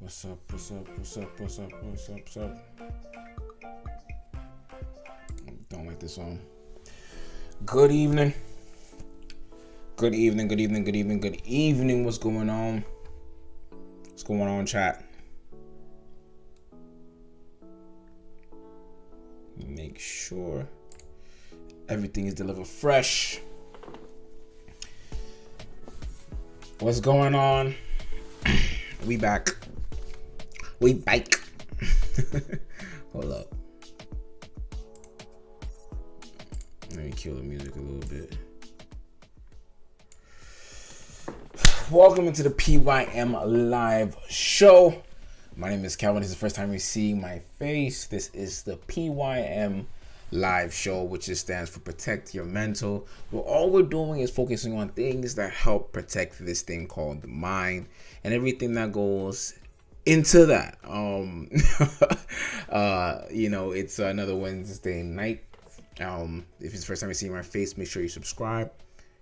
What's up? What's up? What's up? What's up? What's up? What's up? Don't like this song. Good evening. Good evening. Good evening. Good evening. Good evening. What's going on? What's going on, chat? Make sure everything is delivered fresh. What's going on? We back. We back. Hold up. Let me kill the music a little bit. Welcome into the PYM Live Show. My name is Calvin. This is the first time you're seeing my face. This is the PYM Live Show, which just stands for Protect Your Mental. Well, all we're doing is focusing on things that help protect this thing called the mind and everything that goes into that. It's another Wednesday night. If it's the first time you see my face, make sure you subscribe.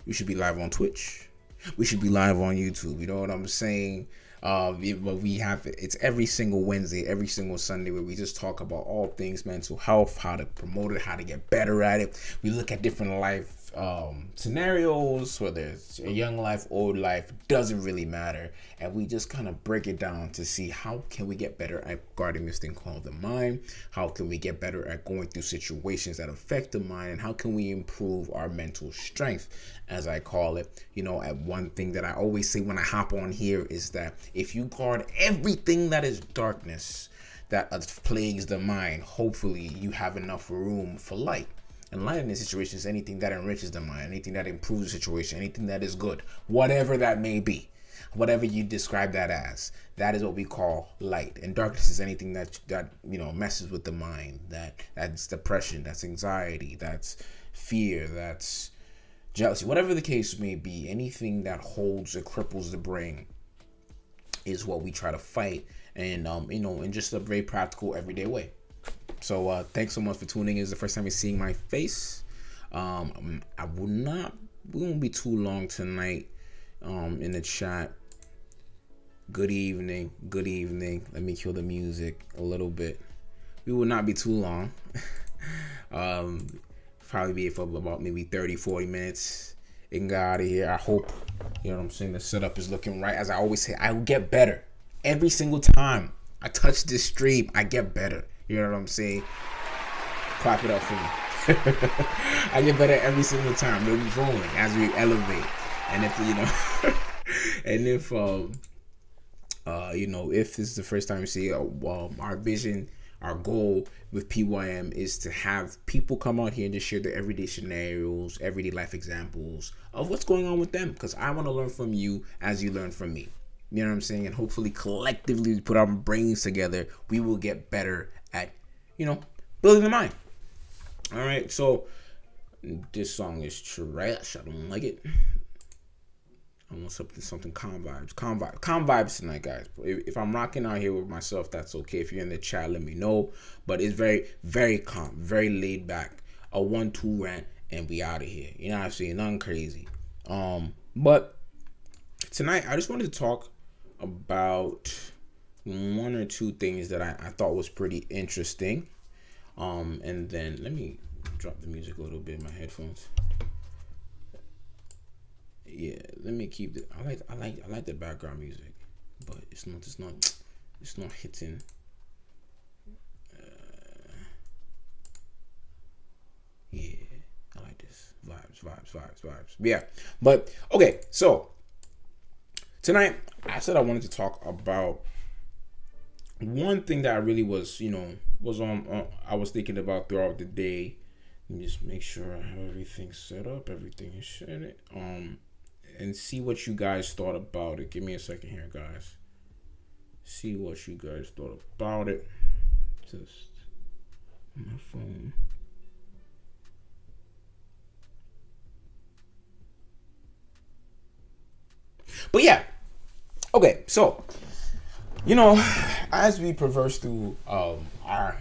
You should be live on Twitch. We should be live on YouTube. You know what I'm saying? But we have it's every single Wednesday, every single Sunday, where we just talk about all things mental health, how to promote it, how to get better at it. We look at different life scenarios, whether it's a young life, old life, doesn't really matter, and we just kind of break it down to see how can we get better at guarding this thing called the mind, how can we get better at going through situations that affect the mind, and how can we improve our mental strength, as I call it. At one thing that I always say when I hop on here is that if you guard everything that is darkness that plagues the mind, hopefully you have enough room for light. And light in this situation is anything that enriches the mind, anything that improves the situation, anything that is good, whatever that may be, whatever you describe that as. That is what we call light. And darkness is anything that messes with the mind. That's depression, that's anxiety, that's fear, that's jealousy, whatever the case may be. Anything that holds or cripples the brain is what we try to fight, and in just a very practical, everyday way. So thanks so much for tuning in. It's the first time you're seeing my face. We won't be too long tonight in the chat. Good evening. Let me kill the music a little bit. We will not be too long. Probably be for about maybe 30-40 minutes. It can get out of here. I hope, the setup is looking right. As I always say, I will get better. Every single time I touch this stream, I get better. You know what I'm saying? Clap it up for me. I get better every single time. We'll be rolling as we elevate. And if this is the first time you see our vision, our goal with PYM is to have people come out here and just share their everyday scenarios, everyday life examples of what's going on with them. Because I want to learn from you as you learn from me. You know what I'm saying? And hopefully collectively we put our brains together, we will get better at, building the mind. All right. So this song is trash. I don't like it. I want something calm vibes tonight, guys. If I'm rocking out here with myself, that's okay. If you're in the chat, let me know. But it's very, very calm, very laid back. A 1-2 rant, and we out of here. You know what I'm saying? Nothing crazy. But tonight, I just wanted to talk about one or two things that I thought was pretty interesting. And then let me drop the music a little bit in my headphones. Yeah, let me keep it. I like the background music, but it's not hitting. Yeah, I like this vibes. Yeah, but okay. So tonight I said I wanted to talk about one thing that I really was I was thinking about throughout the day. Let me just make sure I have everything set up. Everything is set. And see what you guys thought about it. Give me a second here, guys. See what you guys thought about it. Just on my phone. But yeah. Okay, so as we traverse through our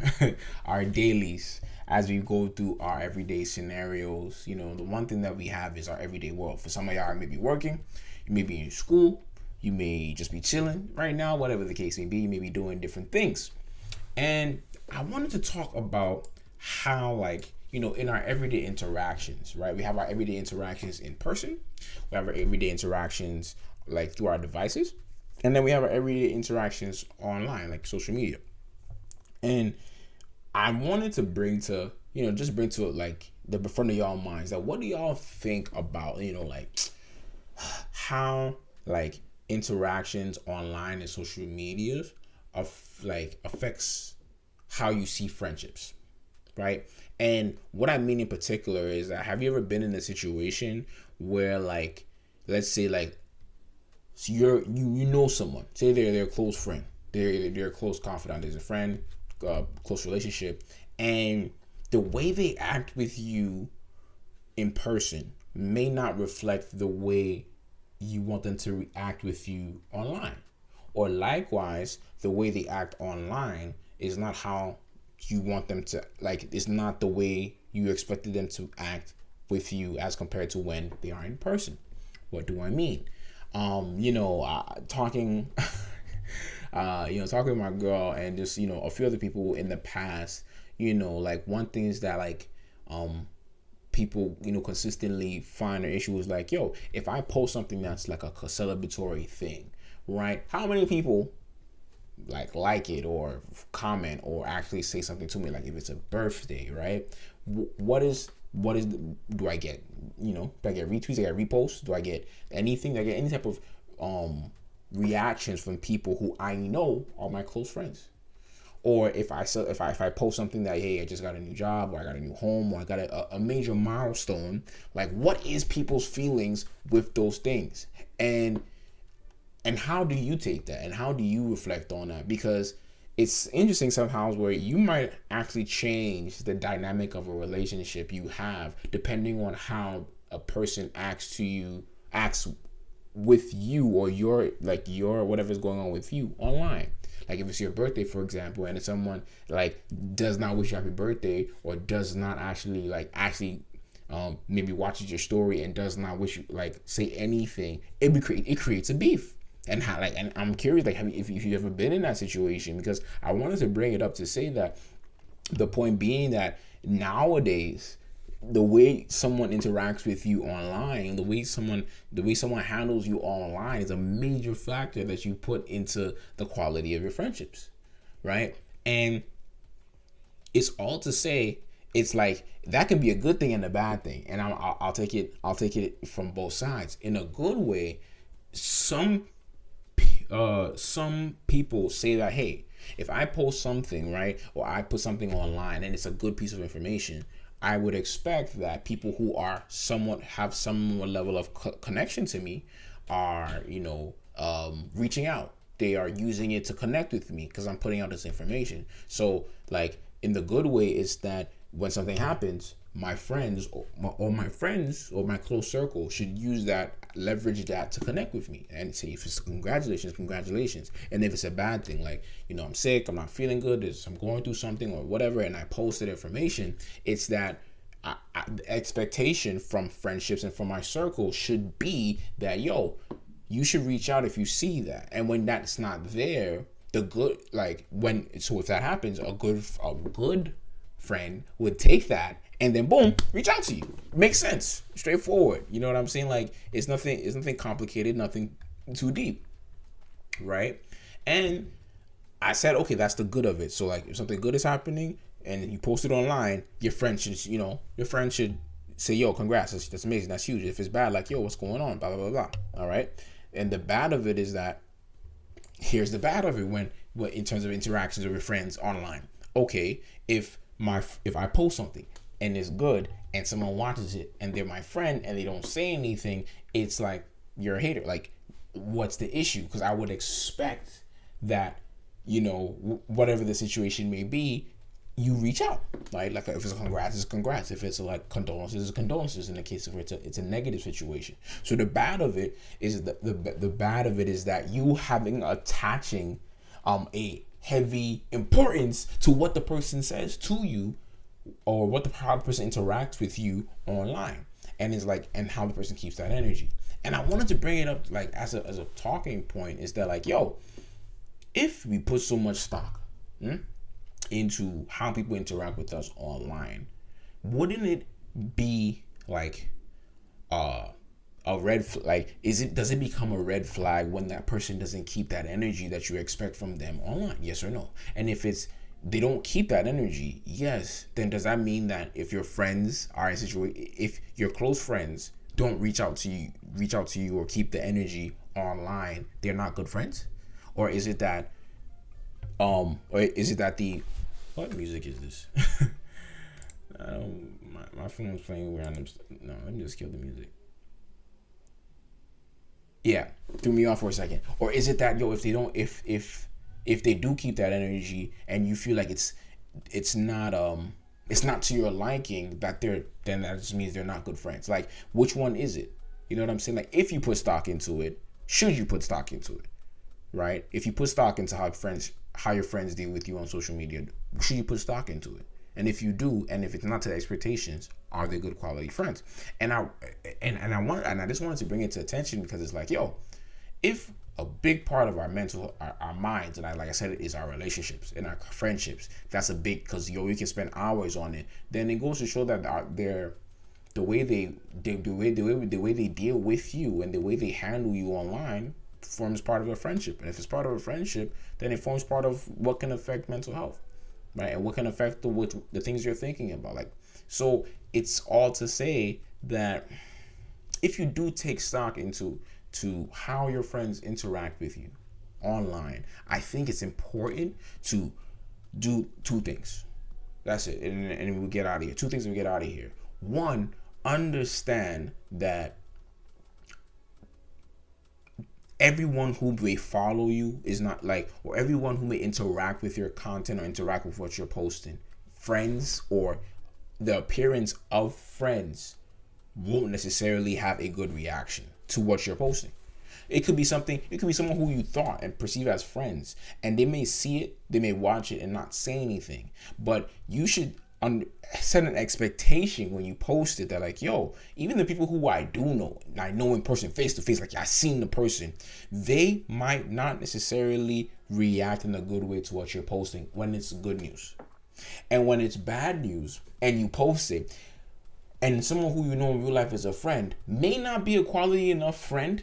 dailies, as we go through our everyday scenarios, the one thing that we have is our everyday world. For some of y'all, may be working, you may be in school, You may just be chilling right now, whatever the case may be. You may be doing different things. And I wanted to talk about how, like, in our everyday interactions, right? We have our everyday interactions in person. We have our everyday interactions like through our devices. And then we have our everyday interactions online, like social media. And I wanted to bring to like the front of y'all minds that what do y'all think about, like how like interactions online and social media affects how you see friendships, right? And what I mean in particular is that, have you ever been in a situation where, like, let's say, like, so you know someone, say they're a close friend, they're a close confidant, there's a friend, close relationship, and the way they act with you in person may not reflect the way you want them to react with you online. Or likewise, the way they act online is not how you want them to, like, it's not the way you expected them to act with you as compared to when they are in person. What do I mean? Talking talking with my girl and just, a few other people in the past, like, one thing is that, like, people, consistently find an issue is like, yo, if I post something that's like a celebratory thing, right? How many people like it or comment or actually say something to me? Like, if it's a birthday, right? Do I get, do I get retweets? Do I get reposts? Do I get anything? Do I get any type of reactions from people who I know are my close friends? Or if I post something that, hey, I just got a new job, or I got a new home, or I got a major milestone, like, what is people's feelings with those things? And how do you take that? And how do you reflect on that? Because it's interesting sometimes where you might actually change the dynamic of a relationship you have depending on how a person acts with you, or your whatever's going on with you online. Like, if it's your birthday, for example, and if someone, like, does not wish you happy birthday, or does not actually maybe watches your story and does not wish you, like, say anything, it creates a beef. And how, like, and I'm curious, like, if you've ever been in that situation, because I wanted to bring it up to say that the point being that nowadays, the way someone interacts with you online, the way someone handles you online is a major factor that you put into the quality of your friendships, right? And it's all to say, it's like that can be a good thing and a bad thing, and I'll take it from both sides. In a good way, some people say that, hey, if I post something, right, or I put something online and it's a good piece of information, I would expect that people who are have some level of connection to me are, reaching out. They are using it to connect with me because I'm putting out this information. So, like, in the good way is that when something happens, my friends or my close circle should leverage that to connect with me and say, if it's congratulations. And if it's a bad thing, like, I'm sick, I'm not feeling good, I'm going through something or whatever, and I posted information, it's that the expectation from friendships and from my circle should be that, yo, you should reach out if you see that. And when that's not there, if that happens, a good friend would take that and then boom, reach out to you. Makes sense. Straightforward. You know what I'm saying? Like, it's nothing complicated, nothing too deep. Right? And I said, okay, that's the good of it. So, like, if something good is happening and you post it online, your friend should say, yo, congrats, that's amazing, that's huge. If it's bad, like, yo, what's going on? Blah, blah, blah, blah. All right? And the bad of it is that, here's the bad of it when in terms of interactions with your friends online. Okay, if I post something and it's good and someone watches it and they're my friend and they don't say anything, it's like, you're a hater. Like, what's the issue? Because I would expect that, whatever the situation may be, you reach out, right? Like, if it's a congrats, it's congrats. If it's like condolences, it's condolences. In the case of it's a negative situation. So the bad of it is the bad of it is that you attaching a heavy importance to what the person says to you, or how the person interacts with you online, and it's like, and how the person keeps that energy. And I wanted to bring it up like as a talking point is that like, yo, if we put so much stock into how people interact with us online, wouldn't it be like a red like does it become a red flag when that person doesn't keep that energy that you expect from them online? Yes or no? And if they don't keep that energy, yes, then does that mean that if your friends are in situation, if your close friends don't reach out to you or keep the energy online, they're not good friends? Or is it that the what music is this? My phone's playing random stuff. No, let me just kill the music. Yeah, threw me off for a second. Or is it that, yo, if they do keep that energy and you feel like it's not to your liking, then that just means they're not good friends. Like, which one is it? You know what I'm saying? Like, if you put stock into it, should you put stock into it? Right? If you put stock into how your friends deal with you on social media, should you put stock into it? And if you do, and if it's not to the expectations, are they good quality friends? And I just wanted to bring it to attention because it's like, yo, if a big part of our minds, and like I said, is our relationships and our friendships, that's a big, because yo, we can spend hours on it. Then it goes to show that the way they deal with you and the way they handle you online forms part of a friendship. And if it's part of a friendship, then it forms part of what can affect mental health. Right, and what can affect the things you're thinking about. Like, so it's all to say that if you do take stock into how your friends interact with you online, I think it's important to do two things. That's it, and we'll get out of here. Two things, and we get out of here. One, understand that everyone who may follow you is not like, or everyone who may interact with your content or interact with what you're posting, friends or the appearance of friends won't necessarily have a good reaction to what you're posting. It could be someone who you thought and perceive as friends, and they may see it, they may watch it and not say anything, but you should set an expectation when you post it that like, yo, even the people who I do know, I know in person, face to face, like I've seen the person, they might not necessarily react in a good way to what you're posting when it's good news. And when it's bad news and you post it, and someone who you know in real life is a friend may not be a quality enough friend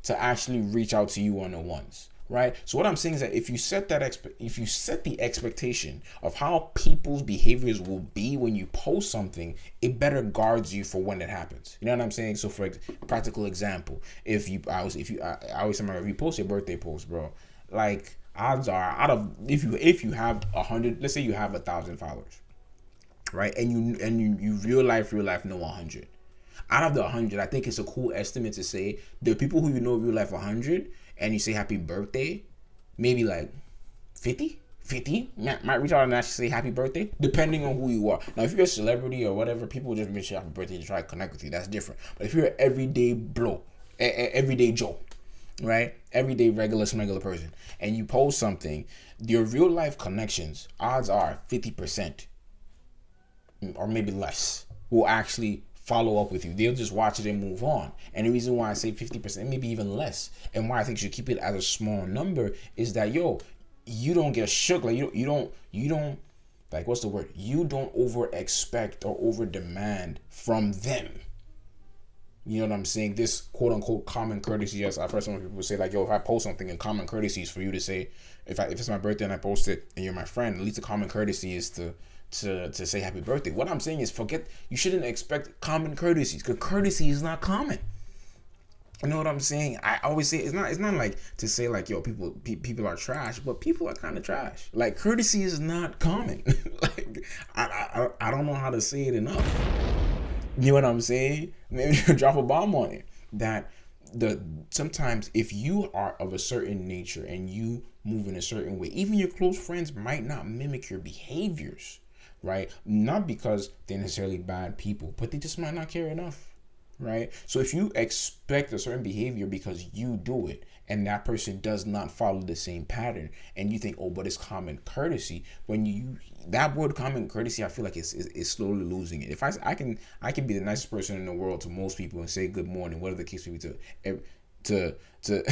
to actually reach out to you on the ones. Right. So what I'm saying is that if you set the expectation of how people's behaviors will be when you post something, it better guards you for when it happens. You know what I'm saying? So for practical example, I always remember if you post your birthday post, bro, like odds are if you have 100, let's say you have 1,000 followers, right? And you real life know 100. Out of the 100, I think it's a cool estimate to say the people who you know real life 100. And you say happy birthday, maybe like 50 might reach out and actually say happy birthday, depending on who you are. Now, if you're a celebrity or whatever, people just wish you happy birthday to try to connect with you. That's different. But if you're an everyday everyday Joe, right? Everyday regular person, and you post something, your real life connections, odds are 50% or maybe less will actually follow up with you. They'll just watch it and move on. And the reason why I say 50%, maybe even less, and why I think you should keep it as a small number is that, yo, you don't get shook. Like you don't like, what's the word? You don't over expect or over demand from them. You know what I'm saying? This quote unquote common courtesy. Yes, I've heard some people say like, yo, if I post something in common courtesy is for you to say, if it's my birthday and I post it and you're my friend, at least the common courtesy is to say happy birthday. What I'm saying is you shouldn't expect common courtesies, because courtesy is not common. You know what I'm saying? I always say it's not like to say like, yo, people are trash, but people are kind of trash. Like, courtesy is not common. Like, I don't know how to say it enough. You know what I'm saying? Maybe drop a bomb on it. That sometimes if you are of a certain nature and you move in a certain way, even your close friends might not mimic your behaviors. Right? Not because they're necessarily bad people, but they just might not care enough. right? So if you expect a certain behavior because you do it and that person does not follow the same pattern, and you think, oh, but it's common courtesy, when you that word common courtesy, I feel like it's slowly losing it. If I can be the nicest person in the world to most people and say good morning, whatever the case may be, to to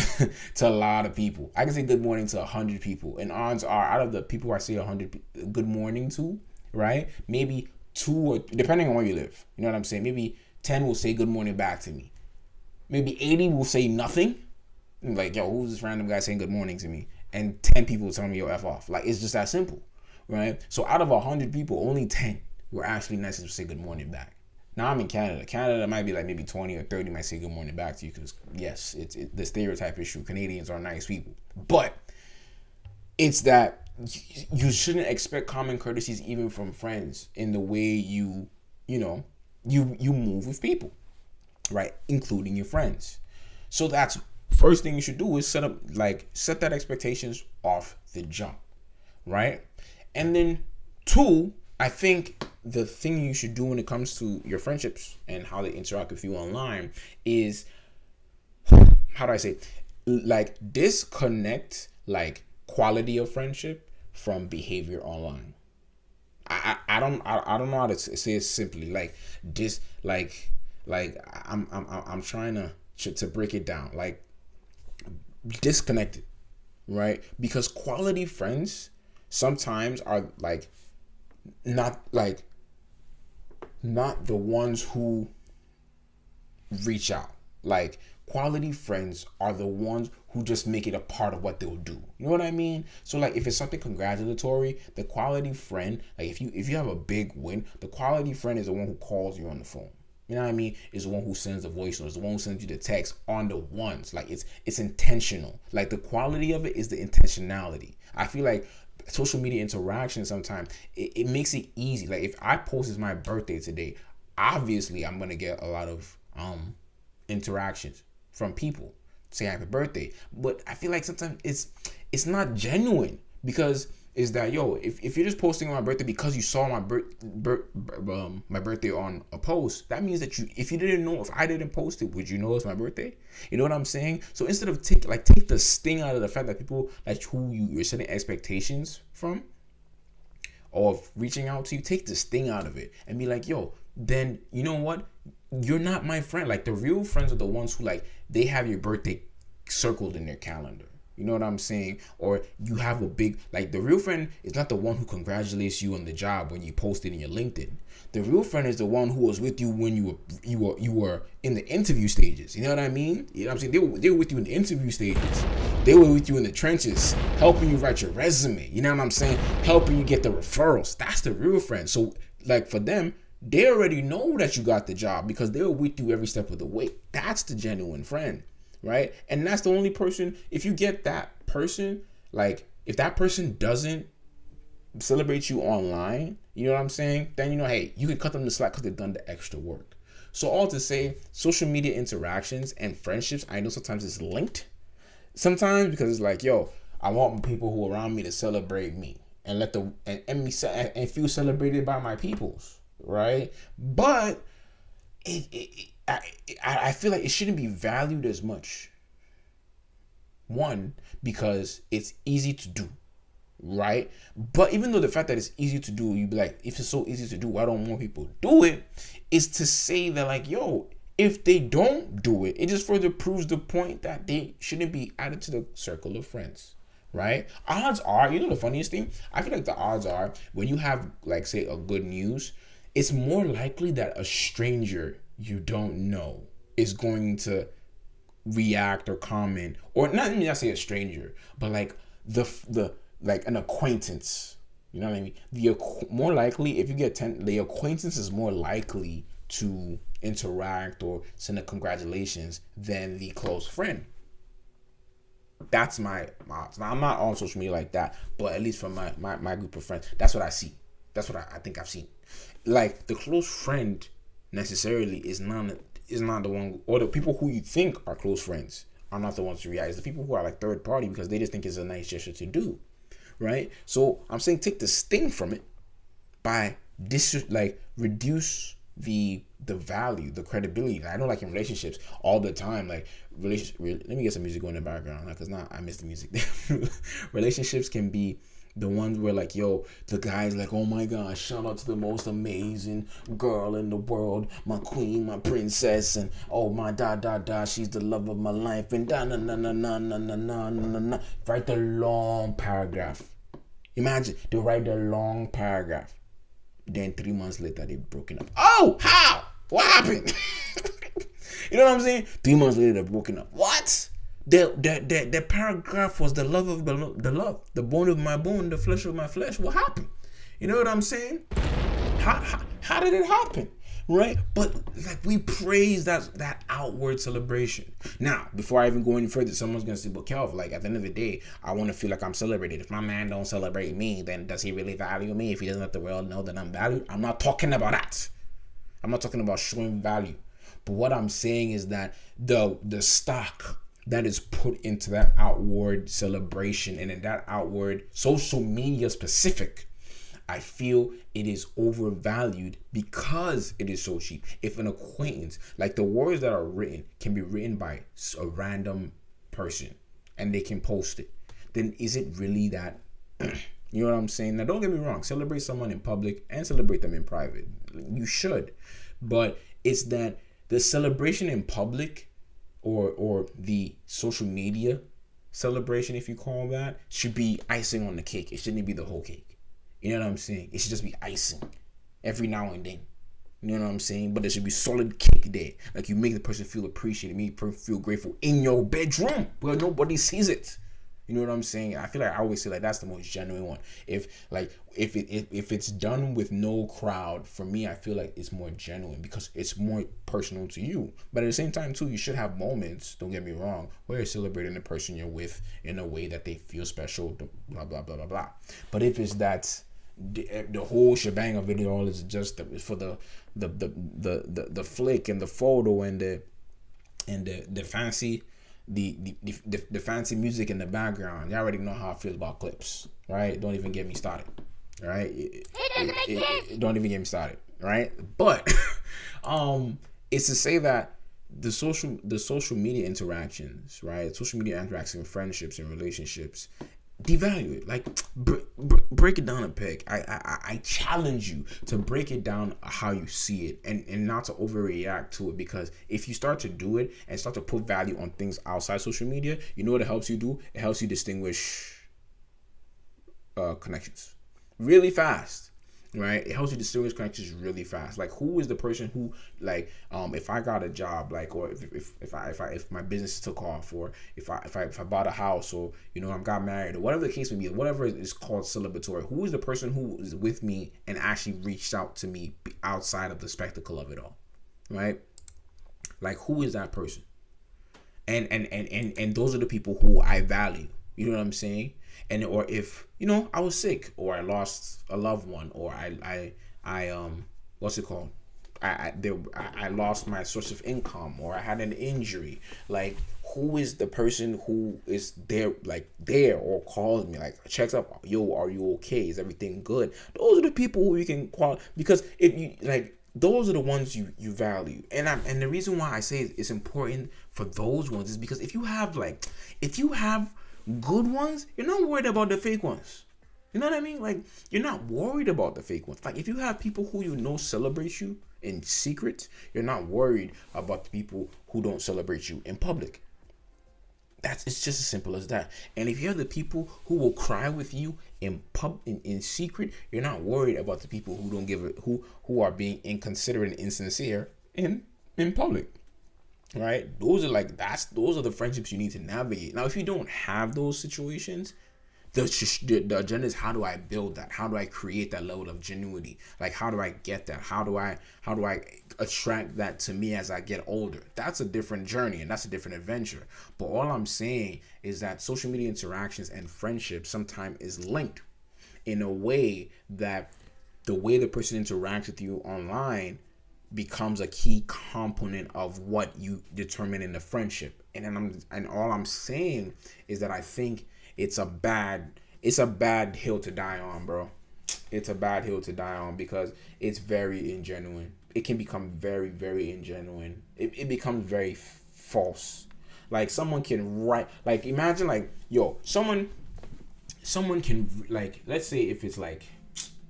a lot of people. I can say good morning to 100 people, and odds are, out of the people I say 100 good morning to, right, maybe two, or depending on where you live, you know what I'm saying, maybe 10 will say good morning back to me. Maybe 80 will say nothing. Like, yo, who's this random guy saying good morning to me? And 10 people will tell me, yo, F off. Like, it's just that simple, right? So out of 100 people, only 10 were actually nice to say good morning back. Now I'm in Canada. Canada might be like maybe 20 or 30 might say good morning back to you because, yes, it's the stereotype issue. Canadians are nice people. But it's that you shouldn't expect common courtesies even from friends in the way you move with people, right? Including your friends. So that's first thing you should do is set that expectations off the jump, right? And then 2, I think the thing you should do when it comes to your friendships and how they interact with you online is, how do I say, like, disconnect like quality of friendship from behavior online. I don't know how to say it simply. Like this, I'm trying to break it down. Like, disconnected, right? Because quality friends sometimes are not the ones who reach out. Like, quality friends are the ones who just make it a part of what they'll do. You know what I mean? So like, if it's something congratulatory, the quality friend, like if you have a big win, the quality friend is the one who calls you on the phone. You know what I mean? Is the one who sends the voice notes, the one who sends you the text on the ones. Like, it's intentional. Like, the quality of it is the intentionality. I feel like social media interaction sometimes it makes it easy. Like, if I post it's my birthday today, obviously I'm gonna get a lot of interactions from people say happy birthday. But I feel like sometimes it's not genuine, because is that, yo, if you're just posting on my birthday because you saw my birthday on a post, that means that if you didn't know, if I didn't post it, would you know it's my birthday? You know what I'm saying? So instead of take the sting out of the fact that people like who you're setting expectations from or reaching out to you, take the sting out of it and be like, yo, then you know what? You're not my friend. Like, the real friends are the ones who, like, they have your birthday circled in their calendar. You know what I'm saying? Or you have a big, like, the real friend is not the one who congratulates you on the job when you post it in your LinkedIn. The real friend is the one who was with you when you were in the interview stages. You know what I mean? You know what I'm saying? They were with you in the interview stages. They were with you in the trenches, helping you write your resume. You know what I'm saying? Helping you get the referrals. That's the real friend. So, like, for them, they already know that you got the job because they were with you every step of the way. That's the genuine friend, right? And that's the only person, if you get that person, like, if that person doesn't celebrate you online, you know what I'm saying? Then, you know, hey, you can cut them the slack because they've done the extra work. So all to say, social media interactions and friendships, I know sometimes it's linked. Sometimes because it's like, yo, I want people who are around me to celebrate me and and feel celebrated by my peoples. Right? But I feel like it shouldn't be valued as much. One, because it's easy to do, right? But even though the fact that it's easy to do, you'd be like, if it's so easy to do, why don't more people do it? Is to say that, like, yo, if they don't do it, it just further proves the point that they shouldn't be added to the circle of friends. Right? Odds are, you know, the funniest thing, I feel like the odds are when you have, like, say, a good news, it's more likely that a stranger you don't know is going to react or comment, or not even just say a stranger, but like like an acquaintance. You know what I mean? More likely, if you get 10, the acquaintance is more likely to interact or send a congratulations than the close friend. That's my odds. Now, I'm not on social media like that, but at least from my group of friends, that's what I see. That's what I think I've seen. Like, the close friend necessarily is not the one, or the people who you think are close friends are not the ones to react. It's the people who are like third party because they just think it's a nice gesture to do, right? So I'm saying take the sting from it by reduce the value, the credibility. I know, like in relationships, all the time, like let me get some music going in the background, because now I miss the music. Relationships can be the ones where, like, yo, the guy's like, oh my gosh, shout out to the most amazing girl in the world, my queen, my princess, and oh my she's the love of my life, and da na na na na na na na na na. Write the long paragraph. Imagine they write the long paragraph. Then 3 months later, they've broken up. Oh, how? What happened? You know what I'm saying? 3 months later, they're broken up. What? The paragraph was the love of the love, the bone of my bone, the flesh of my flesh. What happened? You know what I'm saying? How did it happen? Right? But like, we praise that outward celebration. Now, before I even go any further, someone's gonna say, but Kelv, like, at the end of the day, I want to feel like I'm celebrated. If my man don't celebrate me, then does he really value me? If he doesn't let the world know that I'm valued? I'm not talking about that. I'm not talking about showing value. But what I'm saying is that the stock that is put into that outward celebration and in that outward social media specific, I feel it is overvalued because it is so cheap. If an acquaintance, like, the words that are written can be written by a random person and they can post it, then is it really that? You know what I'm saying? Now, don't get me wrong. Celebrate someone in public and celebrate them in private. You should. But it's that the celebration in public, or the social media celebration, if you call that, should be icing on the cake. It shouldn't be the whole cake. You know what I'm saying? It should just be icing every now and then. You know what I'm saying? But there should be solid cake there. Like, you make the person feel appreciated, make the person feel grateful in your bedroom where nobody sees it. You know what I'm saying? I feel like I always say, like, that's the most genuine one. If it's done with no crowd, for me, I feel like it's more genuine because it's more personal to you. But at the same time, too, you should have moments, don't get me wrong, where you're celebrating the person you're with in a way that they feel special, blah, blah, blah, blah, blah. But if it's that the whole shebang of it all is just for the flick and the photo and the fancy the fancy music in the background, you already know how I feel about clips, right? Don't even get me started, right? Don't even get me started, right? But it's to say that the social media interactions, right? Social media interactions in friendships and relationships, devalue it. Like, break it down a peg. I challenge you to break it down how you see it, and not to overreact to it, because if you start to do it and start to put value on things outside social media, you know what it helps you do? It helps you distinguish connections really fast. Right, it helps you distinguish connections really fast. Like, who is the person who, like, if I got a job, like, or if my business took off, or if I bought a house, or, you know, I got married, or whatever the case may be, whatever is called celebratory, who is the person who is with me and actually reached out to me outside of the spectacle of it all, right? Like, who is that person? And those are the people who I value. You know what I'm saying? And, or if, you know, I was sick, or I lost a loved one, or I what's it called? I lost my source of income, or I had an injury. Like, who is the person who is there, like, there, or calls me, like, checks up, yo, are you okay? Is everything good? Those are the people who you can call, because if you, like, those are the ones you value. And the reason why I say it's important for those ones is because if you have good ones, you're not worried about the fake ones. You know what I mean? Like, you're not worried about the fake ones. Like, if you have people who you know celebrate you in secret, you're not worried about the people who don't celebrate you in public. It's just as simple as that. And if you're the people who will cry with you in secret, you're not worried about the people who don't give it, who are being inconsiderate and insincere in public. Right? Those are the friendships you need to navigate. Now, if you don't have those situations, the agenda is, how do I build that? How do I create that level of genuity? Like, how do I get that? How do I attract that to me as I get older? That's a different journey, and that's a different adventure. But all I'm saying is that social media interactions and friendships sometimes is linked in a way that the way the person interacts with you online becomes a key component of what you determine in the friendship. And all I'm saying is that I think it's a bad hill to die on, bro. It's a bad hill to die on because it's very ingenuine. it can become very, very ingenuine. It becomes very false. Like someone can write, like imagine like, yo, someone can, like, let's say if it's like,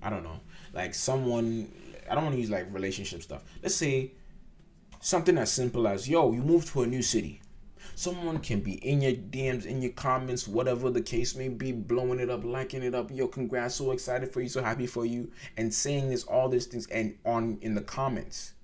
I don't know, like someone, I don't want to use like relationship stuff. Let's say something as simple as, yo, you moved to a new city. Someone can be in your DMs, in your comments, whatever the case may be, blowing it up, liking it up. Yo, congrats, so excited for you, so happy for you, and saying this, all these things, and on in the comments,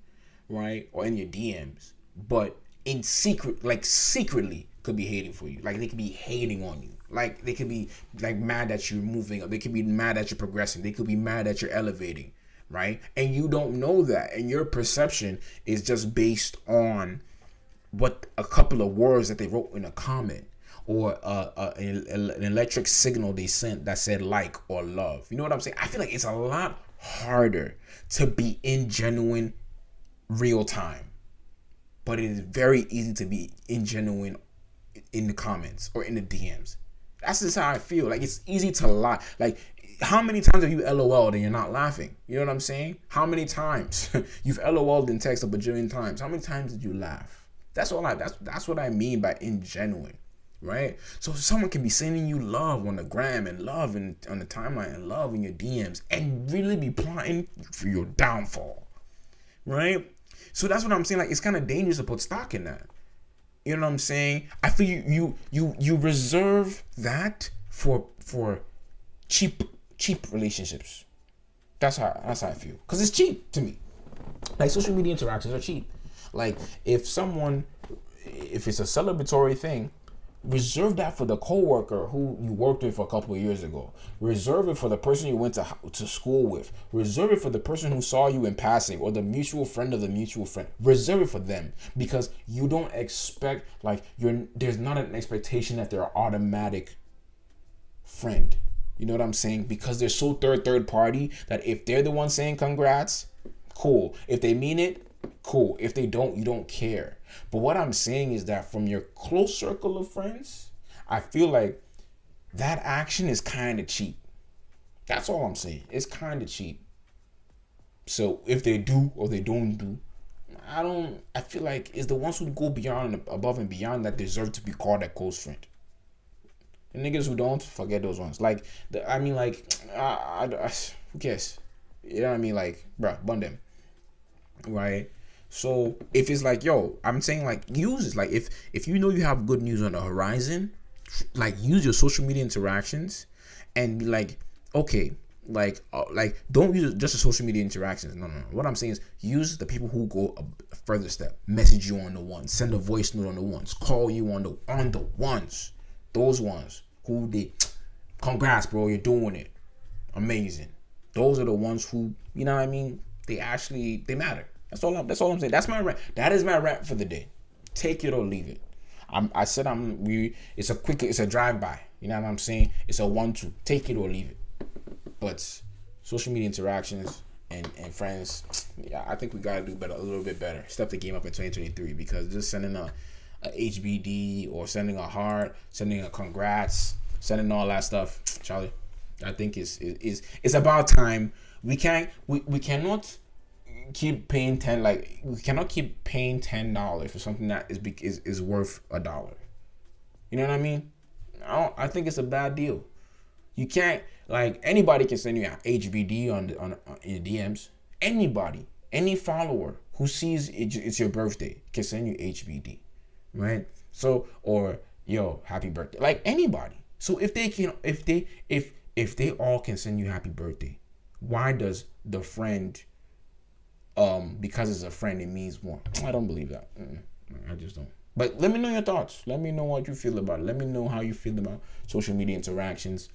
right, or in your DMs, but in secret, like secretly, could be hating for you. Like they could be hating on you. Like they could be like mad that you're moving up. They could be mad that you're progressing. They could be mad that you're elevating, right? And you don't know that, and your perception is just based on what a couple of words that they wrote in a comment, or an electric signal they sent that said like or love. You know what I'm saying? I feel like it's a lot harder to be ingenuine real time, but it is very easy to be ingenuine in the comments or in the DMs. That's just how I feel. Like it's easy to lie. Like how many times have you LOL'd and you're not laughing? You know what I'm saying? How many times you've LOL'd in text a bajillion times? How many times did you laugh? That's what I mean by ingenuine, right? So someone can be sending you love on the gram and love on the timeline and love in your DMs and really be plotting for your downfall, right? So that's what I'm saying. Like it's kind of dangerous to put stock in that. You know what I'm saying? I feel you reserve that for cheap relationships. That's how I feel, because it's cheap to me. Like social media interactions are cheap. Like if it's a celebratory thing, reserve that for the coworker who you worked with a couple of years ago. Reserve it for the person you went to school with. Reserve it for the person who saw you in passing, or the mutual friend of the mutual friend. Reserve it for them, because you don't expect, like, there's not an expectation that they're an automatic friend. You know what I'm saying? Because they're so third party that if they're the one saying congrats, cool. If they mean it, cool. If they don't, you don't care. But what I'm saying is that from your close circle of friends, I feel like that action is kind of cheap. That's all I'm saying. It's kind of cheap. So if they do or they don't do, I feel like it's the ones who go beyond and above and beyond that deserve to be called a close friend. The niggas who don't, forget those ones. Like, who cares? You know what I mean? Like, bruh, bun them. Right? So if it's like, yo, I'm saying like use it. Like if you know you have good news on the horizon, like use your social media interactions and be like, okay, like don't use just the social media interactions. No. What I'm saying is use the people who go a further step. Message you on the ones, send a voice note on the ones, call you on the ones. Those ones who they, congrats, bro, you're doing it. Amazing. Those are the ones who, you know what I mean? They matter. That's all I'm saying. That's my rant. That is my rant for the day. Take it or leave it. It's a drive-by. You know what I'm saying? It's a 1-2. Take it or leave it. But social media interactions and friends, yeah, I think we gotta do better, a little bit better. Step the game up in 2023, because just sending a HBD or sending a heart, sending a congrats, sending all that stuff, Charlie, I think it's about time. We cannot keep paying $10 for something that is worth $1. You know what I mean? I think it's a bad deal. You can't, like, anybody can send you an HBD on your DMs. Anybody, any follower who sees it's your birthday can send you HBD, right? So, or yo, happy birthday, like anybody. So if they all can send you happy birthday, why does the friend, because it's a friend, it means more? I don't believe that. I just don't. But let me know your thoughts. Let me know what you feel about it. Let me know how you feel about social media interactions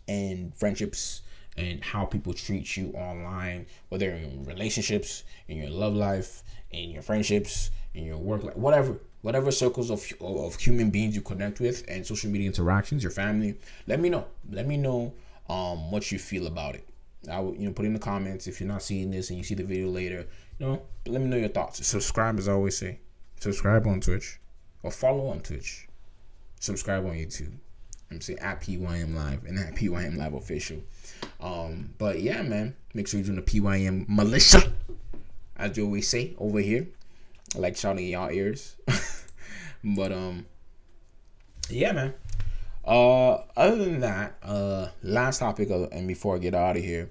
and friendships, and how people treat you online, whether in relationships, in your love life, in your friendships, in your work life, whatever circles of human beings you connect with, and social media interactions, your family. Let me know what you feel about it. I would, put in the comments if you're not seeing this and you see the video later. Let me know your thoughts. Subscribe, as I always say. Subscribe on Twitch, or follow on Twitch. Subscribe on YouTube. I'm saying at PYM Live and at PYM Live Official. But yeah, man, make sure you're doing the PYM Militia. as you always say over here. I like shouting in y'all ears. But yeah, man. Other than that, last topic, and before I get out of here,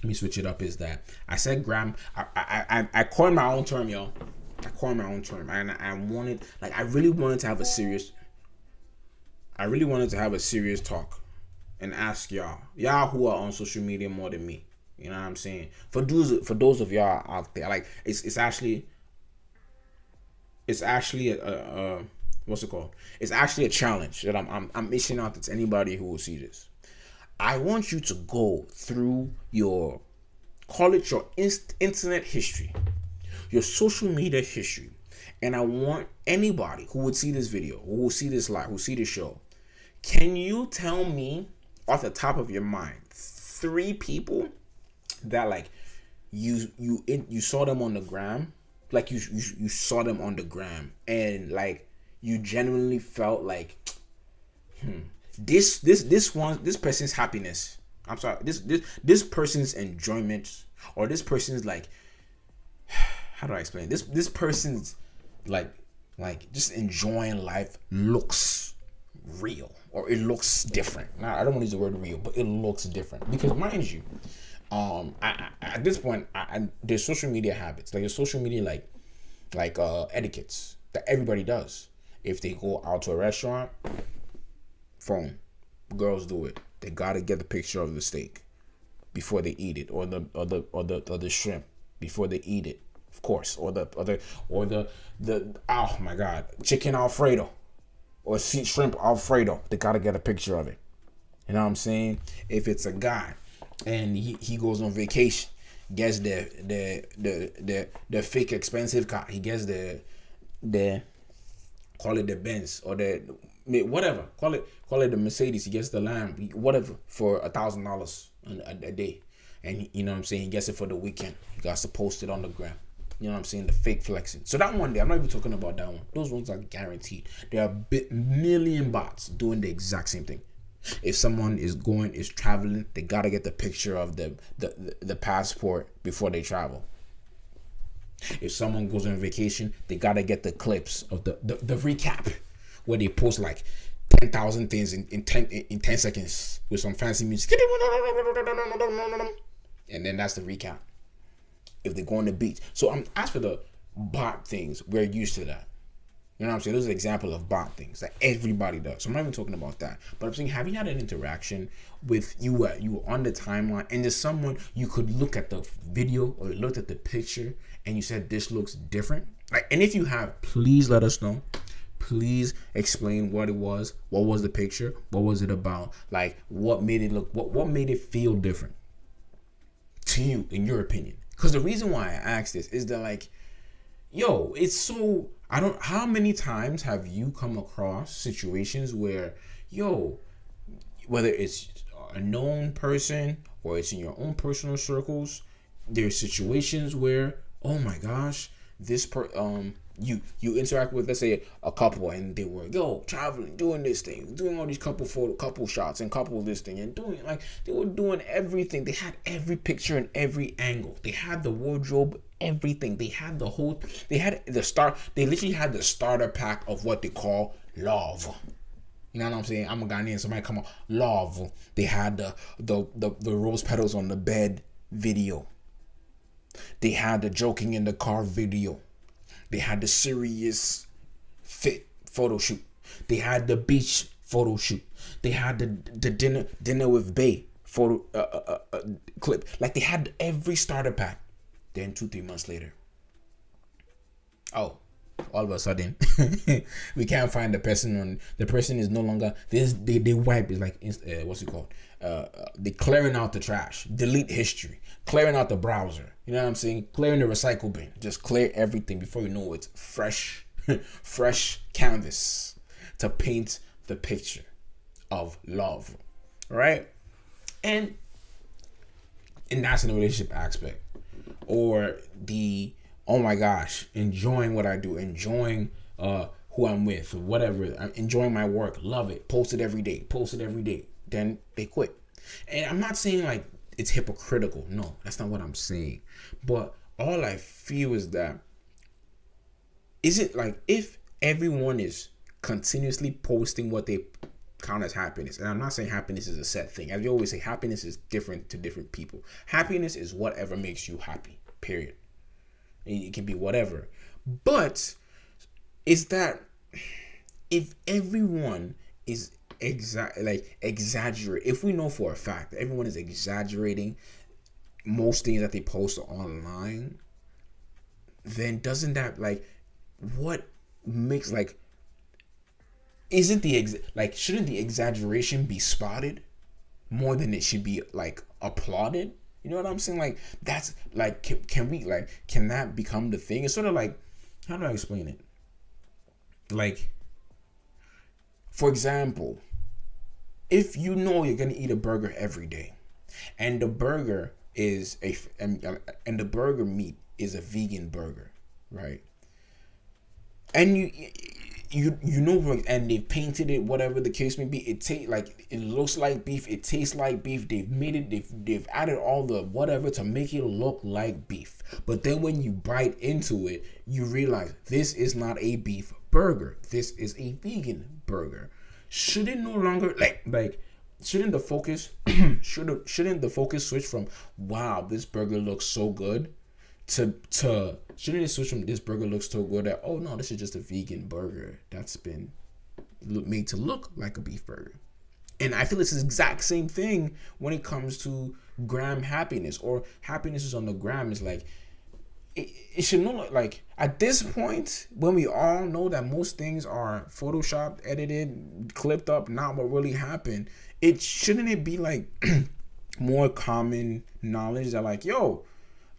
let me switch it up. Is that I said gram? I coined my own term, y'all. I coined my own term, and I wanted, like, I really wanted to have a serious talk and ask y'all who are on social media more than me. You know what I'm saying? For those of y'all out there, like, it's actually a what's it called? It's actually a challenge that I'm issuing out to anybody who will see this. I want you to go through your, call it your internet history, your social media history, and I want anybody who would see this video, who will see this live, who will see this show, can you tell me off the top of your mind 3 people that, like, you saw them on the gram, like you saw them on the gram, and, like, you genuinely felt like, this person's happiness, I'm sorry, this person's enjoyment, or this person's, like, how do I explain this person's, like just enjoying life looks real, or it looks different. Now, I don't want to use the word real, but it looks different because, mind you, at this point, there's social media habits, like there's social media like etiquettes that everybody does. If they go out to a restaurant, phone, girls do it. They gotta get the picture of the steak before they eat it, or the shrimp before they eat it, of course, or the oh my god, chicken Alfredo or shrimp Alfredo. They gotta get a picture of it. You know what I'm saying? If it's a guy and he goes on vacation, gets the fake expensive car, he gets the call it the Benz or the whatever, call it the Mercedes, he gets the Lamb, whatever, for $1,000 a day, and you know what I'm saying, he gets it for the weekend. He got to post it on the gram. You know what I'm saying? The fake flexing. So that one day, I'm not even talking about that one. Those ones are guaranteed. There are million bots doing the exact same thing. If someone is traveling, they gotta get the picture of the passport before they travel. If someone goes on vacation, they gotta get the clips of the recap, where they post like 10,000 things in 10 seconds with some fancy music, and then that's the recap. If they go on the beach. So as for the bot things, we're used to that. You know what I'm saying? Those are examples of bot things that everybody does. So I'm not even talking about that. But I'm saying, have you had an interaction with you were on the timeline, and there's someone you could look at the video or looked at the picture and you said, this looks different? Like, and if you have, please let us know. Please explain what it was. What was the picture? What was it about? Like, what made it look, what made it feel different to you, in your opinion? Because the reason why I ask this is that, like, yo, it's so, how many times have you come across situations where, yo, whether it's a known person or it's in your own personal circles, there's situations where, oh my gosh, you interact with, let's say, a couple, and they were, yo, traveling, doing this thing, doing all these couple shots and couple this thing, and doing, like, they were doing everything. They had every picture and every angle. They had the wardrobe, everything. They had the whole, they literally had the starter pack of what they call love. You know what I'm saying? I'm a Ghanaian, somebody come on, love. They had the rose petals on the bed video. They had the joking in the car video. They had the serious fit photo shoot. They had the beach photo shoot. They had the dinner with Bae photo clip. Like, they had every starter pack. Then 2-3 months later, all of a sudden, we can't find the person. The person is no longer this. They wipe. It's like, what's it called? They clearing out the trash, delete history, clearing out the browser. You know what I'm saying? Clearing the recycle bin. Just clear everything before you know it's fresh canvas to paint the picture of love, right? And that's in the relationship aspect, or the, oh my gosh, enjoying what I do, enjoying who I'm with, or whatever. I'm enjoying my work, love it, post it every day. Then they quit. And I'm not saying like it's hypocritical. No, that's not what I'm saying. But all I feel is that, is it like if everyone is continuously posting what they count as happiness, and I'm not saying happiness is a set thing. As we always say, happiness is different to different people. Happiness is whatever makes you happy, period. It can be whatever. But is that if everyone is exaggerate, if we know for a fact that everyone is exaggerating most things that they post online, then doesn't that what makes isn't shouldn't the exaggeration be spotted more than it should be applauded? You know what I'm saying? That's can that become the thing? It's sort of how do I explain it? For example, if you know you're gonna eat a burger every day, and the burger is and the burger meat is a vegan burger, right? And you know, and they've painted it, whatever the case may be. It looks like beef. It tastes like beef. They've made it. They've added all the whatever to make it look like beef. But then when you bite into it, you realize this is not a beef burger. This is a vegan burger. Should it no longer shouldn't the focus shouldn't the focus switch from wow, this burger looks so good to shouldn't it switch from this burger looks so good that, oh no, this is just a vegan burger that's been made to look like a beef burger? And I feel it's the exact same thing when it comes to gram happiness, or happiness is on the gram. Is it should know, at this point, when we all know that most things are photoshopped, edited, clipped up, not what really happened, shouldn't it be more common knowledge that yo,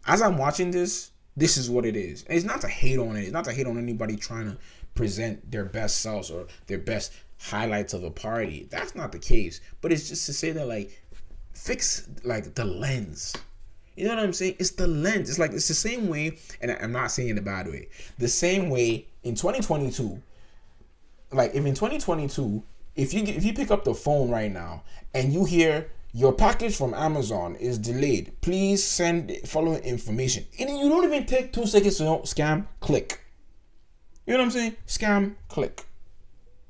as I'm watching this is what it is. And it's not to hate on it. It's not to hate on anybody trying to present their best selves or their best highlights of a party. That's not the case. But it's just to say that fix the lens. You know what I'm saying? It's the lens. It's the same way, and I'm not saying it a bad way. The same way in 2022, if in 2022, if you pick up the phone right now and you hear your package from Amazon is delayed, please send the following information, and you don't even take 2 seconds to know, scam, click. You know what I'm saying? Scam, click.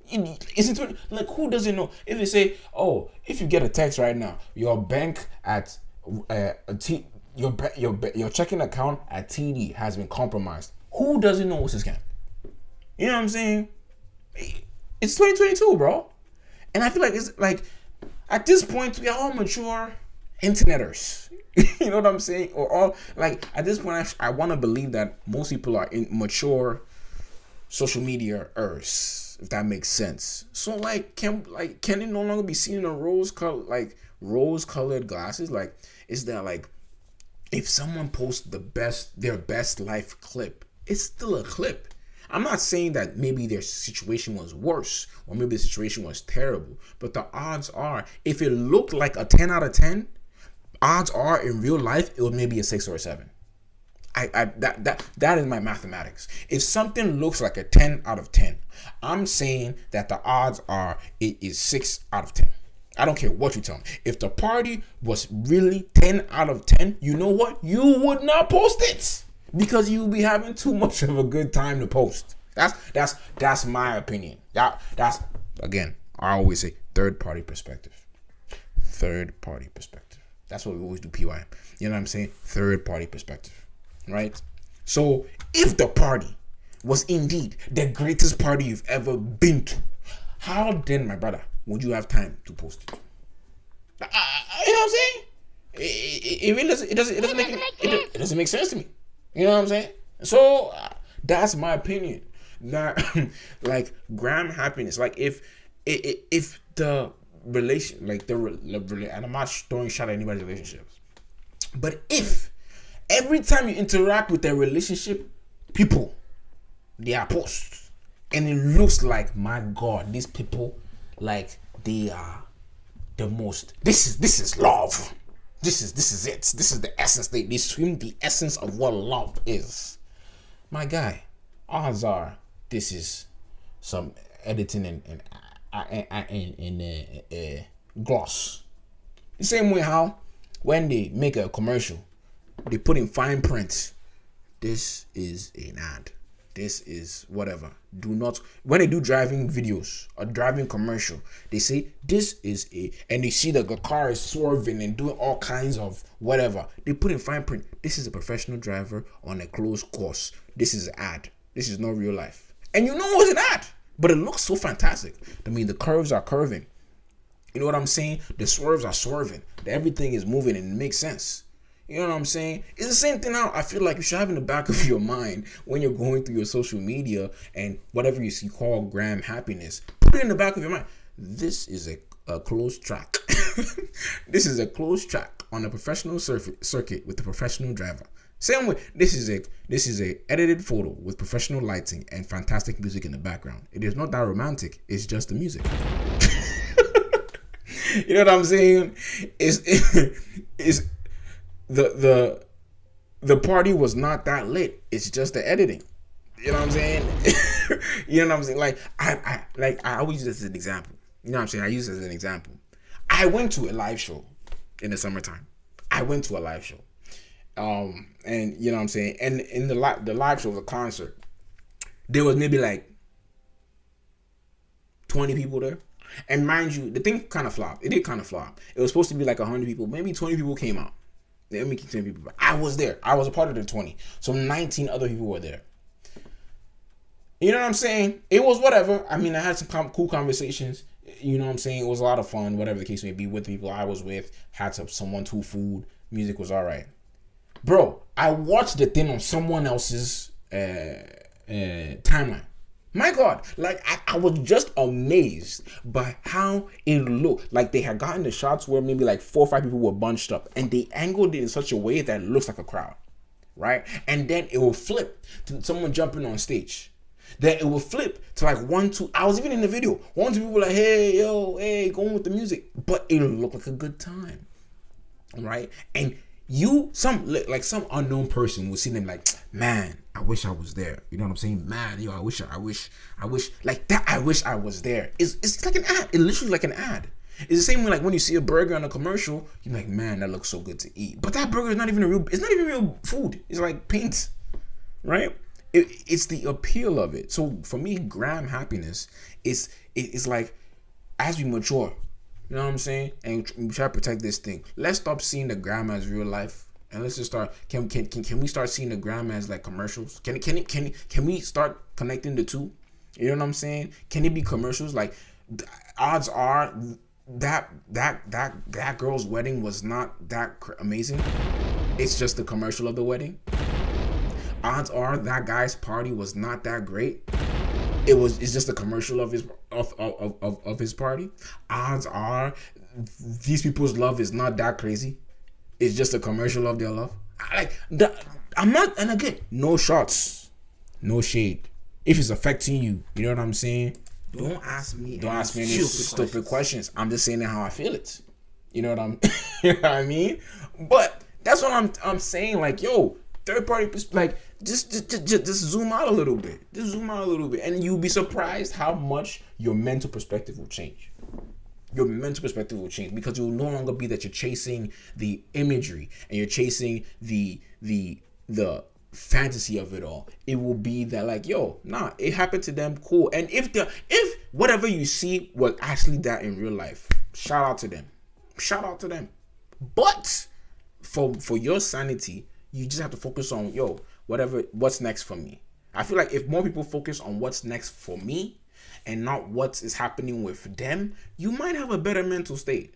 Isn't who doesn't know? If they say, oh, if you get a text right now, your bank at your checking account at TD has been compromised. Who doesn't know it's a scam? You know what I'm saying? It's 2022, bro. And I feel it's at this point we are all mature interneters. You know what I'm saying? Or all at this point I want to believe that most people are mature social media-ers, if that makes sense. So can it no longer be seen in a rose-colored glasses? Is that if someone posts their best life clip, it's still a clip. I'm not saying that maybe their situation was worse or maybe the situation was terrible, but the odds are, if it looked like a 10 out of 10, odds are in real life it was maybe a 6 or a 7. That is my mathematics. If something looks like a 10 out of 10, I'm saying that the odds are it is 6 out of 10. I don't care what you tell me. If the party was really 10 out of 10, you know what? You would not post it because you would be having too much of a good time to post. That's my opinion. That's again, I always say third party perspective. Third party perspective. That's what we always do, PYM. You know what I'm saying? Third party perspective. Right? So if the party was indeed the greatest party you've ever been to, how then, my brother, would you have time to post it? You know what I'm saying? It doesn't make sense to me. You know what I'm saying? So that's my opinion. That gram happiness, if the relation, and I'm not throwing shot at anybody's relationships, but if every time you interact with their relationship, people, they are posts, and it looks like, my God, these people, they are the most. This is love. This is it. This is the essence. They swim the essence of what love is. My guy, odds are this is some editing and gloss. The same way how when they make a commercial, they put in fine print this is an ad. This is whatever. Do not, when they do driving videos or driving commercial, they say this is a, and they see that the car is swerving and doing all kinds of whatever. They put in fine print, this is a professional driver on a closed course. This is an ad. This is not real life. And you know it's an ad, but it looks so fantastic. I mean, the curves are curving. You know what I'm saying? The swerves are swerving. Everything is moving and it makes sense. You know what I'm saying? It's the same thing now. I feel like you should have in the back of your mind when you're going through your social media and whatever you see called gram happiness. Put it in the back of your mind. This is a closed track. This is a closed track on a professional circuit with a professional driver. Same way, this is a edited photo with professional lighting and fantastic music in the background. It is not that romantic. It's just the music. You know what I'm saying? Is the party was not that lit. It's just the editing. You know what I'm saying? You know what I'm saying? Like I always use this as an example. You know what I'm saying? I use it as an example. I went to a live show in the summertime. I went to a live show. And you know what I'm saying? And in the live show, the concert, there was maybe like 20 people there. And mind you, the thing kind of flopped. It did kind of flop. It was supposed to be like 100 people. Maybe 20 people came out. Let me keep 10 people. I was there. I was a part of the 20. So 19 other people were there. You know what I'm saying? It was whatever. I mean, I had some cool conversations. You know what I'm saying? It was a lot of fun, whatever the case may be, with the people I was with. Had someone to food. Music was all right. Bro, I watched the thing on someone else's timeline. My God, like I was just amazed by how it looked. Like they had gotten the shots where maybe like 4 or 5 people were bunched up, and they angled it in such a way that it looks like a crowd, right? And then it will flip to someone jumping on stage. Then it will flip to like 1, 2. I was even in the video. 1, 2 people were like, hey, yo, hey, going with the music, but it looked like a good time, right? And some unknown person will see them like, man, I wish I was there. You know what I'm saying? Man, yo, I wish like that. I wish I was there. It's like an ad. It's literally like an ad. It's the same way like when you see a burger on a commercial, you're like, man, that looks so good to eat. But that burger is not even real food. It's like paint, right? It's the appeal of it. So for me, gram happiness is like, as we mature, you know what I'm saying? And we try to protect this thing. Let's stop seeing the gram as real life, and let's just start. Can we start seeing the gram as like commercials? Can we start connecting the two? You know what I'm saying? Can it be commercials? Like, odds are that girl's wedding was not that amazing. It's just the commercial of the wedding. Odds are that guy's party was not that great. It's just a commercial of his party. Odds are these people's love is not that crazy. It's just a commercial of their love. I'm not, and again, no shots, no shade. If it's affecting you, you know what I'm saying? Don't ask me any stupid questions. I'm just saying how I feel it. You know what you know what I mean? But that's what I'm saying. Like, yo, third party, like, just zoom out a little bit. Just zoom out a little bit, and you'll be surprised how much your mental perspective will change. Your mental perspective will change, because it will no longer be that you're chasing the imagery and you're chasing the fantasy of it all. It will be that, like, yo, nah, it happened to them, cool. And if whatever you see was actually that in real life, shout out to them. But for your sanity, you just have to focus on, yo, what's next for me. I feel like if more people focus on what's next for me and not what is happening with them, you might have a better mental state.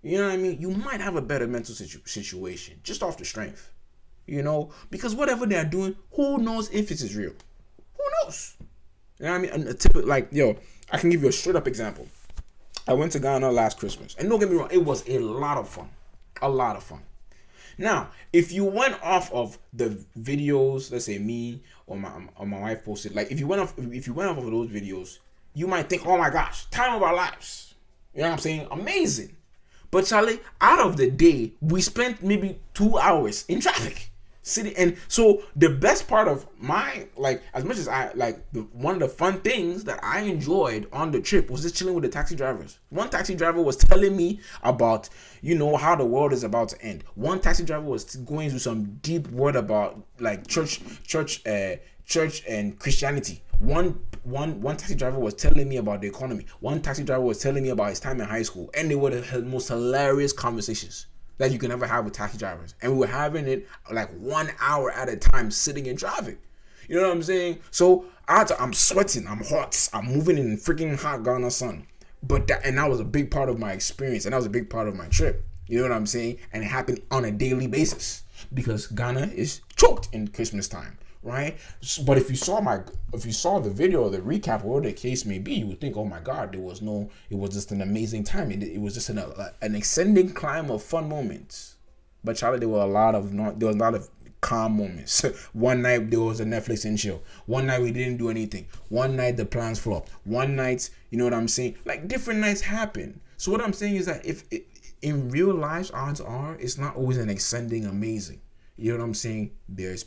You know what I mean? You might have a better mental situation just off the strength. You know, because whatever they're doing, who knows if it is real? Who knows? You know what I mean? A typical, like, yo, I can give you a straight up example. I went to Ghana last Christmas, and don't get me wrong, it was a lot of fun. Now, if you went off of the videos, let's say me or my wife posted, like if you went off of those videos, you might think, oh my gosh, time of our lives. You know what I'm saying? Amazing. But Charlie, out of the day, we spent maybe 2 hours in traffic. Sitting, and so the best part of my, like, as much as I like, one of the fun things that I enjoyed on the trip was just chilling with the taxi drivers. One taxi driver was telling me about, how the world is about to end. One taxi driver was going through some deep word about like church and Christianity. One taxi driver was telling me about the economy. One taxi driver was telling me about his time in high school, and they were the most hilarious conversations that you can ever have with taxi drivers. And we were having it like 1 hour at a time, sitting in traffic. You know what I'm saying? So I'm sweating, I'm hot, I'm moving in freaking hot Ghana sun. But that was a big part of my experience, and that was a big part of my trip. You know what I'm saying? And it happened on a daily basis because Ghana is choked in Christmas time, right? But if you saw the video or the recap, whatever the case may be, you would think, oh my God, it was just an amazing time. It was just an ascending climb of fun moments. But Charlie, there was a lot of calm moments. One night there was a Netflix and chill. One night we didn't do anything. One night the plans flopped. One night, you know what I'm saying? Like, different nights happen. So what I'm saying is that in real life, odds are it's not always an ascending amazing. You know what I'm saying? There's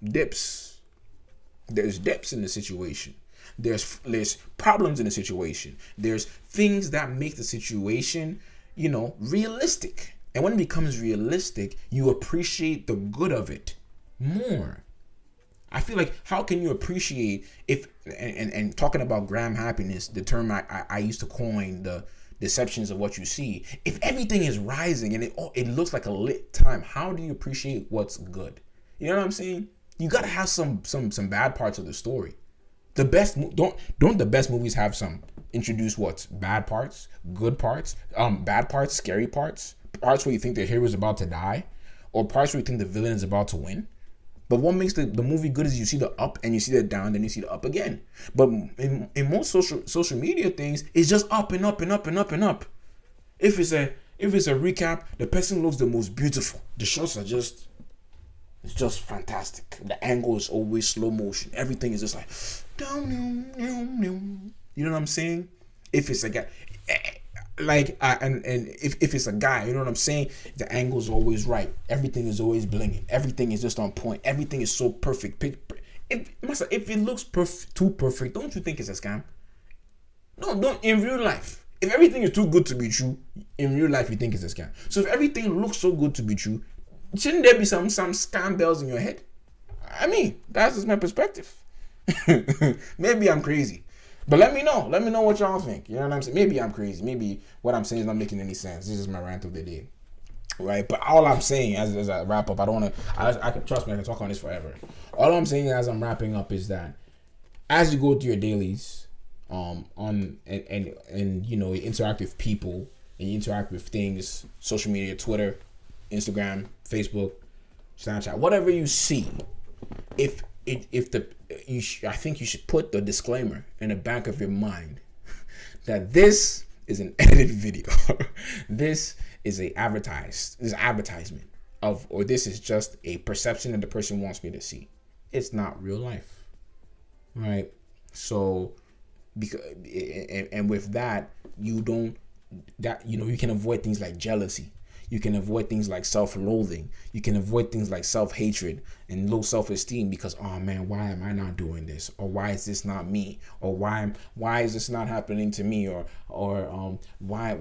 dips. There's dips in the situation. There's problems in the situation. There's things that make the situation, realistic. And when it becomes realistic, you appreciate the good of it more. I feel like, how can you appreciate and talking about gram happiness, the term I used to coin, the deceptions of what you see. If everything is rising and it looks like a lit time, how do you appreciate what's good? You know what I'm saying? You gotta have some bad parts of the story. The best don't the best movies have some introduce what? Bad parts, good parts, bad parts, scary parts where you think the hero is about to die, or parts where you think the villain is about to win. But what makes the movie good is you see the up and you see the down, then you see the up again. But in most social media things, it's just up and up and up and up and up. If it's a recap, the person looks the most beautiful. The shots are just fantastic. The angle is always slow motion. Everything is just like down. You know what I'm saying? If it's a guy, and if it's a guy, you know what I'm saying? The angle's always right. Everything is always blinging. Everything is just on point. Everything is so perfect. If it looks too perfect, don't you think it's a scam? No, don't. In real life, if everything is too good to be true, in real life you think it's a scam. So if everything looks so good to be true, shouldn't there be some scam bells in your head? I mean, that's just my perspective. Maybe I'm crazy. But let me know. Let me know what y'all think. You know what I'm saying? Maybe I'm crazy. Maybe what I'm saying is not making any sense. This is my rant of the day. Right? But all I'm saying as I wrap up, I don't want to, I can trust me, I can talk on this forever. All I'm saying as I'm wrapping up is that as you go through your dailies, you interact with people and you interact with things, social media, Twitter, Instagram, Facebook, Snapchat, whatever you see, I think you should put the disclaimer in the back of your mind that this is an edited video. This is advertisement or this is just a perception that the person wants me to see. It's not real life, right? So, with that, you can avoid things like jealousy. You can avoid things like self-loathing. You can avoid things like self-hatred and low self-esteem because, oh man, why am I not doing this? Or why is this not me? Or why is this not happening to me? Or why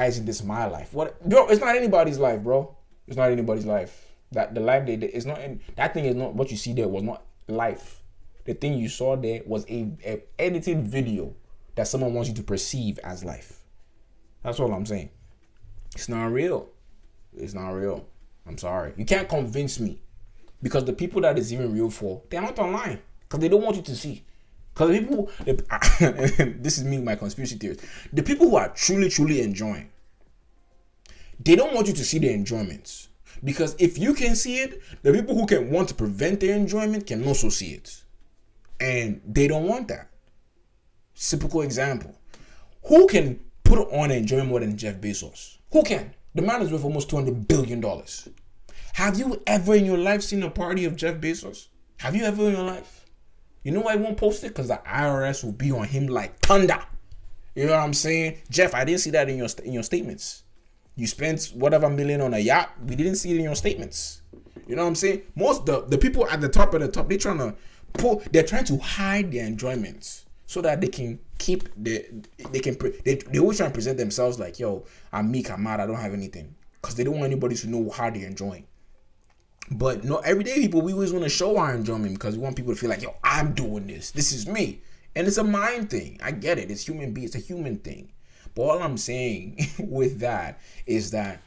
isn't this my life? Bro, it's not anybody's life, bro. It's not anybody's life. That the life is not that thing is not what you see there was not life. The thing you saw there was a edited video that someone wants you to perceive as life. That's all I'm saying. It's not real. It's not real. I'm sorry. You can't convince me. Because the people that is even real for, they're not online. Because they don't want you to see. Because the people, this is me, my conspiracy theories. The people who are truly, truly enjoying, they don't want you to see their enjoyments. Because if you can see it, the people who can want to prevent their enjoyment can also see it. And they don't want that. Typical example. Who can put on enjoyment more than Jeff Bezos? Who can? The man is worth almost $200 billion. Have you ever in your life seen a party of Jeff Bezos? Have you ever in your life? You know why he won't post it? Because the IRS will be on him like thunder. You know what I'm saying? Jeff, I didn't see that in your statements. You spent whatever million on a yacht. We didn't see it in your statements. You know what I'm saying? Most the people at the top they're trying to hide their enjoyments so that they can keep they always try and present themselves like, yo, I'm meek, I'm mad, I don't have anything, because they don't want anybody to know how they're enjoying. But no, everyday people, we always want to show our enjoyment because we want people to feel like, yo, I'm doing this. This is me. And it's a mind thing. I get it. It's human being. It's a human thing. But all I'm saying with that is that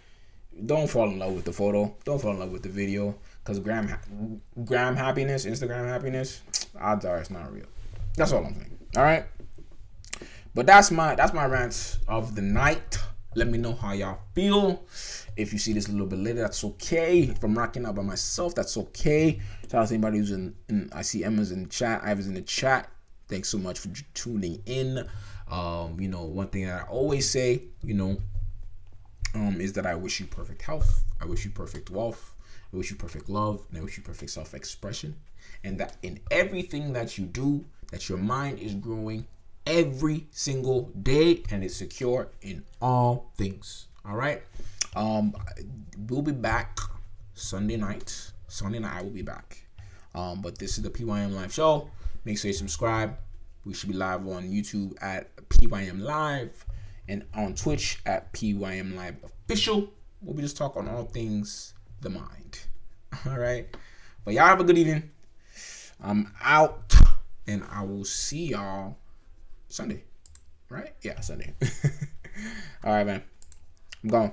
don't fall in love with the photo. Don't fall in love with the video. Because gram happiness, Instagram happiness, odds are it's not real. That's all I'm saying. All right. But that's my rant of the night. Let me know how y'all feel. If you see this a little bit later, that's okay. If I'm rocking out by myself, that's okay. Shout out to anybody who's in I see Emma's in the chat. Iva's in the chat. Thanks so much for tuning in. One thing that I always say, is that I wish you perfect health. I wish you perfect wealth. I wish you perfect love. And I wish you perfect self-expression. And that in everything that you do, that your mind is growing every single day and is secure in all things. All right. We'll be back Sunday night. I will be back. But this is the PYM Live Show. Make sure you subscribe. We should be live on YouTube at PYM Live and on Twitch at PYM Live Official. We'll be just talking on all things the mind. All right. But y'all have a good evening. I'm out, and I will see y'all Sunday. Right? Yeah, Sunday. All right, man. I'm gone.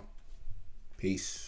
Peace.